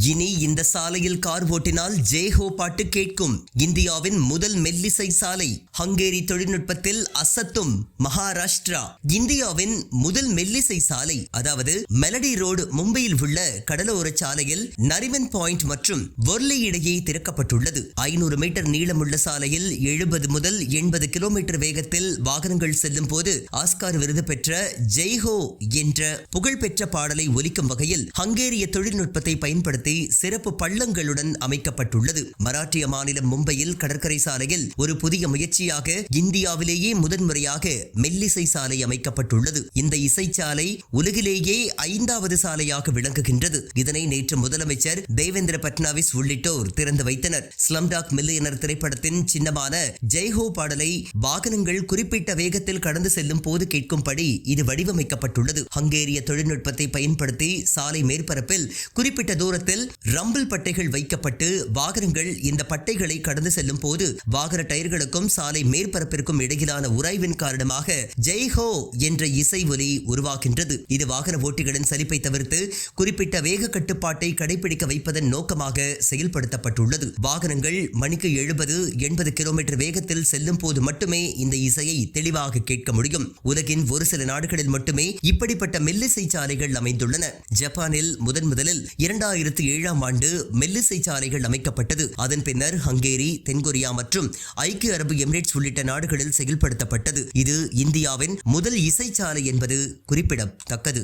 இனி இந்த சாலையில் கார் ஓட்டினால் ஜேஹோ பாட்டு கேட்கும். இந்தியாவின் முதல் மெல்லிசை சாலை ஹங்கேரி தொழில்நுட்பத்தில் அசத்தும் மகாராஷ்டிரா. இந்தியாவின் முதல் மெல்லிசை சாலை, அதாவது மெலடி ரோடு, மும்பையில் உள்ள கடலோர சாலையில் நரிமன் பாயிண்ட் மற்றும் வொர்லி இடையே திறக்கப்பட்டுள்ளது. 500 மீட்டர் நீளமுள்ள சாலையில் 70 முதல் 80 கிலோமீட்டர் வேகத்தில் வாகனங்கள் செல்லும் போது ஆஸ்கார் விருது பெற்ற ஜெய்ஹோ என்ற புகழ்பெற்ற பாடலை ஒலிக்கும் வகையில் ஹங்கேரிய தொழில்நுட்பத்தை பயன்படுத்தி சிறப்பு பள்ளங்களுடன் அமைக்கப்பட்டுள்ளது. மராட்டிய மாநிலம் மும்பையில் கடற்கரை சாலையில் ஒரு புதிய முயற்சியாக இந்தியாவிலேயே முதன்முறையாக மெல்லிசை சாலை அமைக்கப்பட்டுள்ளது. இந்த இசைச்சாலை உலகிலேயே 5வது சாலையாக விளங்குகின்றது. இதனை நேற்று முதலமைச்சர் தேவேந்திர பட்னாவிஸ் உள்ளிட்டோர் திறந்து வைத்தனர். ஸ்லம்டாக் மில்லியனர் திரைப்படத்தின் சின்னமான ஜெய்ஹோ பாடலை வாகனங்கள் குறிப்பிட்ட வேகத்தில் கடந்து செல்லும் போது கேட்கும்படி இது வடிவமைக்கப்பட்டுள்ளது. ஹங்கேரிய தொழில்நுட்பத்தை பயன்படுத்தி சாலை மேற்பரப்பில் குறிப்பிட்ட தூரத்தில் ரம்பிள் பட்டைகள் வைக்கப்பட்டு வாகனங்கள் இந்த பட்டைகளை கடந்து செல்லும் போது வாகன டயர்களுக்கும் சாலை மேற்பரப்பிற்கும் இடையிலான உராய்வின் காரணமாக ஜெய்ஹோ என்ற இசை ஒலி உருவாகின்றது. இது வாகன ஓட்டிகளின் சலிப்பை தவிர்த்து குறிப்பிட்ட வேக கட்டுப்பாட்டை கடைபிடிக்க வைப்பதன் நோக்கமாக செயல்படுத்தப்பட்டுள்ளது. வாகனங்கள் மணிக்கு 70-80 கிலோமீட்டர் வேகத்தில் செல்லும் போது மட்டுமே இந்த இசையை தெளிவாக கேட்க முடியும். உலகின் ஒரு சில நாடுகளில் மட்டுமே இப்படிப்பட்ட மெல்லிசை சாலைகள் அமைந்துள்ளன. ஜப்பானில் முதலில் 2007ஆம் ஆண்டு மெல்லிசை சாலைகள் அமைக்கப்பட்டது. அதன் பின்னர் ஹங்கேரி, தென்கொரியா மற்றும் ஐக்கிய அரபு எமிரேட்ஸ் உள்ளிட்ட நாடுகளில் செயல்படுத்தப்பட்டது. இது இந்தியாவின் முதல் இசைச்சாலை என்பது குறிப்பிடத்தக்கது.